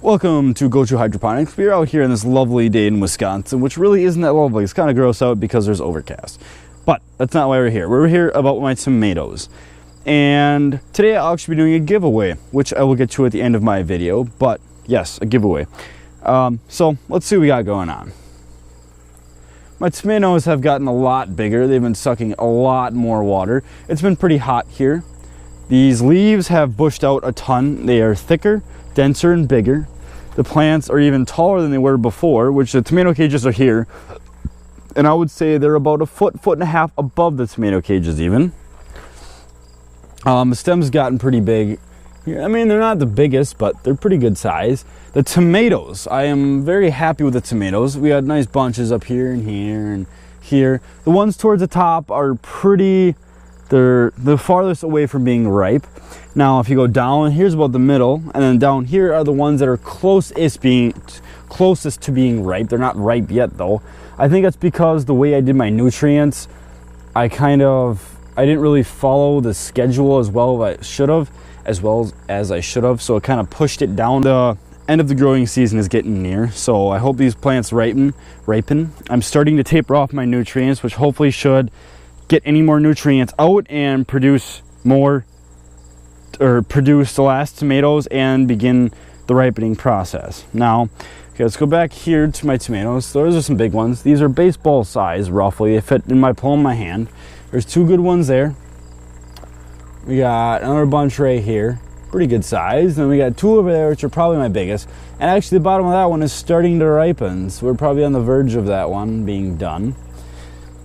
Welcome to Go True Hydroponics. We're out here on this lovely day in Wisconsin, which really isn't that lovely. It's kind of gross out because there's overcast. But that's not why we're here. We're here about my tomatoes. And today I'll actually be doing a giveaway, which I will get to at the end of my video. But yes, a giveaway. So let's see what we got going on. My tomatoes have gotten a lot bigger. They've been sucking a lot more water. It's been pretty hot here. These leaves have bushed out a ton. They are thicker, denser, and bigger. The plants are even taller than they were before, which the tomato cages are here. And I would say they're about a foot and a half above the tomato cages even. The stem's gotten pretty big. I mean, they're not the biggest, but they're pretty good size. The tomatoes, I am very happy with the tomatoes. We had nice bunches up here and here and here. The ones towards the top are pretty, they're the farthest away from being ripe. Now, if you go down, here's about the middle, and then down here are the ones that are closest to being ripe. They're not ripe yet, though. I think that's because the way I did my nutrients, I didn't really follow the schedule as well as I should have. So it kind of pushed it down. The end of the growing season is getting near, so I hope these plants ripen. I'm starting to taper off my nutrients, which hopefully should get any more nutrients out and produce the last tomatoes and begin the ripening process. Now, okay, let's go back here to my tomatoes. Those are some big ones. These are baseball size, roughly. They fit in my palm of my hand. There's two good ones there. We got another bunch right here, pretty good size. Then we got two over there, which are probably my biggest. And actually the bottom of that one is starting to ripen, so we're probably on the verge of that one being done.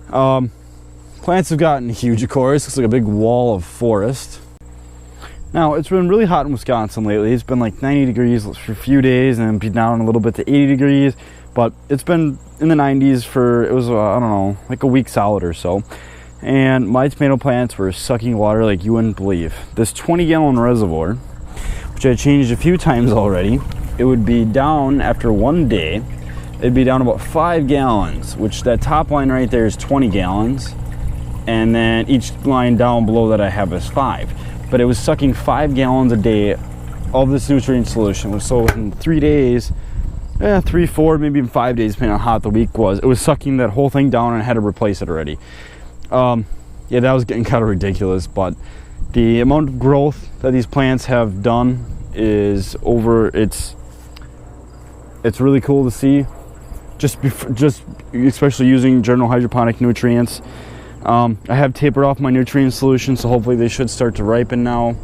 Plants have gotten huge, of course. Looks like a big wall of forest. Now, it's been really hot in Wisconsin lately. It's been like 90 degrees for a few days and then down a little bit to 80 degrees. But it's been in the 90s for, I don't know, like a week solid or so. And my tomato plants were sucking water like you wouldn't believe. This 20-gallon reservoir, which I changed a few times already, it would be down after one day. It'd be down about 5 gallons, which that top line right there is 20 gallons. And then each line down below that I have is 5. But it was sucking 5 gallons a day of this nutrient solution. So in 3 days, 3, 4, maybe even 5 days, depending on how hot the week was, it was sucking that whole thing down and I had to replace it already. Yeah, that was getting kind of ridiculous, but the amount of growth that these plants have done is it's really cool to see. Just especially using general hydroponic nutrients. I have tapered off my nutrient solution, so hopefully they should start to ripen now.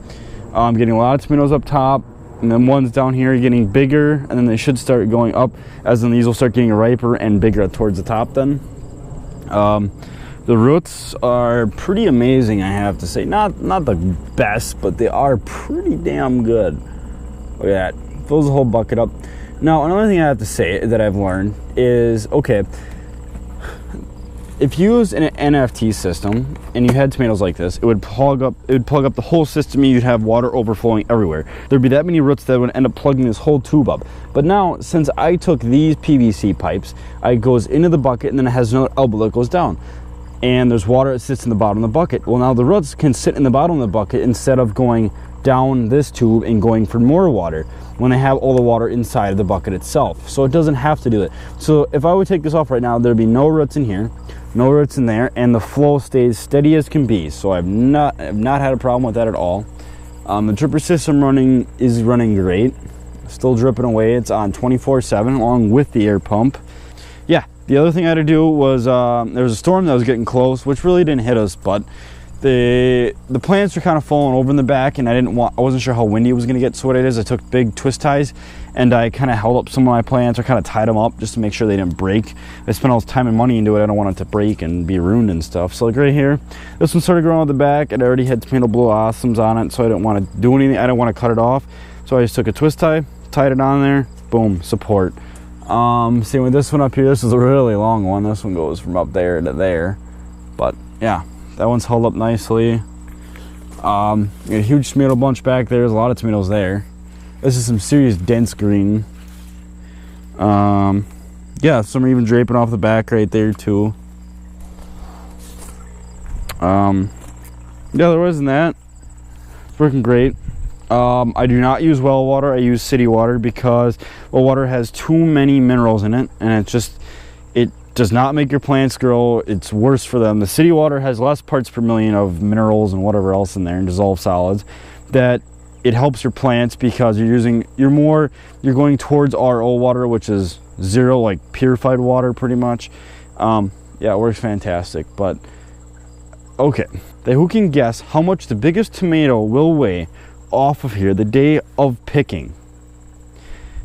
I'm getting a lot of tomatoes up top, and then ones down here are getting bigger, and then they should start going up, as then these will start getting riper and bigger towards the top then. The roots are pretty amazing, I have to say. Not the best, but they are pretty damn good. Look at that. Fills the whole bucket up. Now, another thing I have to say that I've learned is, okay, if you use an NFT system and you had tomatoes like this, it would plug up the whole system and you'd have water overflowing everywhere. There'd be that many roots that would end up plugging this whole tube up. But now, since I took these PVC pipes, it goes into the bucket and then it has no outlet that goes down. And there's water that sits in the bottom of the bucket. Well, now the roots can sit in the bottom of the bucket instead of going down this tube and going for more water when they have all the water inside of the bucket itself. So it doesn't have to do it. So if I would take this off right now, there'd be no roots in here, no roots in there, and the flow stays steady as can be. So I've not had a problem with that at all. The dripper system is running great. Still dripping away. It's on 24/7 along with the air pump. Yeah. The other thing I had to do was there was a storm that was getting close, which really didn't hit us, but the plants were kind of falling over in the back, and I wasn't sure how windy it was going to get. So what I did is I took big twist ties and I kind of held up some of my plants, or kind of tied them up just to make sure they didn't break. I spent all this time and money into it. I don't want it to break and be ruined and stuff. So like right here, this one started growing out the back. It already had tomato blossoms on it, so I didn't want to do anything. I didn't want to cut it off, so I just took a twist tie, tied it on there, boom, support. Same with this one up here. This is a really long one. This one goes from up there to there, but yeah, that one's held up nicely. Got a huge tomato bunch back there. There's a lot of tomatoes there. This is some serious dense green. Yeah, some are even draping off the back right there too. Yeah, there wasn't that. It's working great. I do not use well water. I use city water because well water has too many minerals in it, and it does not make your plants grow. It's worse for them. The city water has less parts per million of minerals and whatever else in there and dissolved solids, that it helps your plants because you're going towards RO water, which is zero, like purified water pretty much. Yeah, it works fantastic. But okay, who can guess how much the biggest tomato will weigh off of here the day of picking?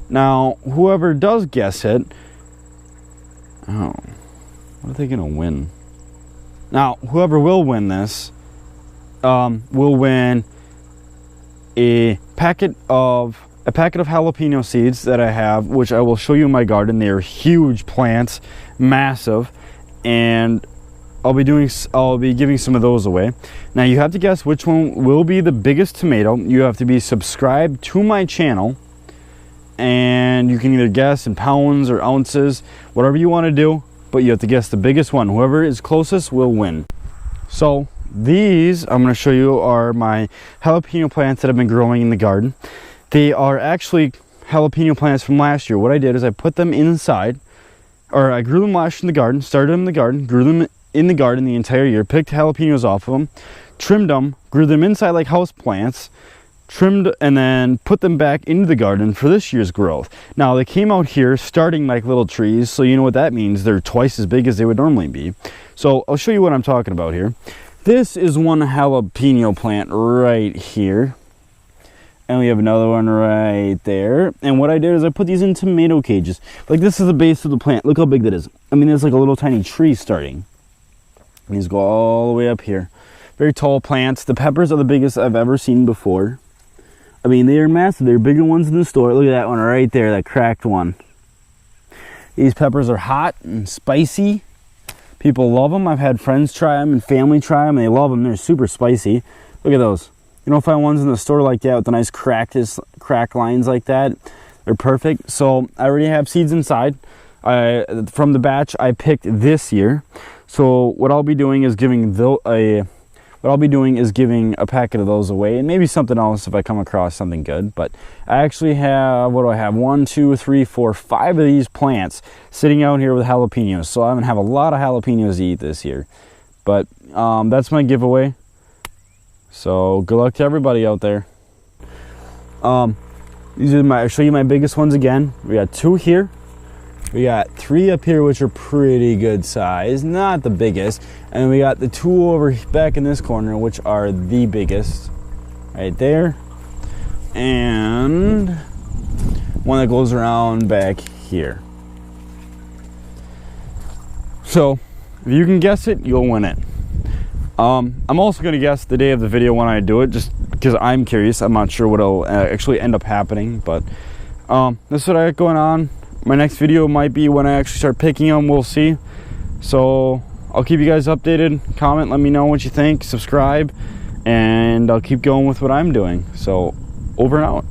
Now, whoever does guess it, oh, what are they gonna win? Now, whoever will win this will win a packet of jalapeno seeds that I have, which I will show you in my garden. They are huge plants, massive, and I'll be giving some of those away. Now you have to guess which one will be the biggest tomato. You have to be subscribed to my channel, and you can either guess in pounds or ounces, whatever you want to do, but you have to guess the biggest one. Whoever is closest will win. So these I'm going to show you are my jalapeno plants that have been growing in the garden. They are actually jalapeno plants from last year. What I did is I put them inside, or I grew them last year in the garden, started them in the garden, grew them in the garden the entire year, picked jalapenos off of them, trimmed them, grew them inside like house plants, trimmed, and then put them back into the garden for this year's growth. Now they came out here starting like little trees, so you know what that means. They're twice as big as they would normally be. So I'll show you what I'm talking about here. This is one jalapeno plant right here, and we have another one right there. And what I did is I put these in tomato cages. Like, this is the base of the plant. Look how big that is. I mean, there's like a little tiny tree starting. These go all the way up here. Very tall plants. The peppers are the biggest I've ever seen before. I mean, they are massive. They're bigger ones in the store. Look at that one right there, that cracked one. These peppers are hot and spicy. People love them. I've had friends try them and family try them. They love them. They're super spicy. Look at those. You don't find ones in the store like that with the nice crack lines like that. They're perfect. So I already have seeds inside. From the batch I picked this year. So what I'll be doing is giving a packet of those away, and maybe something else if I come across something good. But I actually have, what do I have? 1, 2, 3, 4, 5 of these plants sitting out here with jalapenos. So I'm gonna have a lot of jalapenos to eat this year. But that's my giveaway. So good luck to everybody out there. I'll show you my biggest ones again. We got 2 here. We got 3 up here, which are pretty good size, not the biggest. And then we got the 2 over back in this corner, which are the biggest, right there. And one that goes around back here. So if you can guess it, you'll win it. I'm also going to guess the day of the video when I do it, just because I'm curious. I'm not sure what will actually end up happening, but this is what I got going on. My next video might be when I actually start picking them. We'll see. So I'll keep you guys updated. Comment, let me know what you think. Subscribe, and I'll keep going with what I'm doing. So over and out.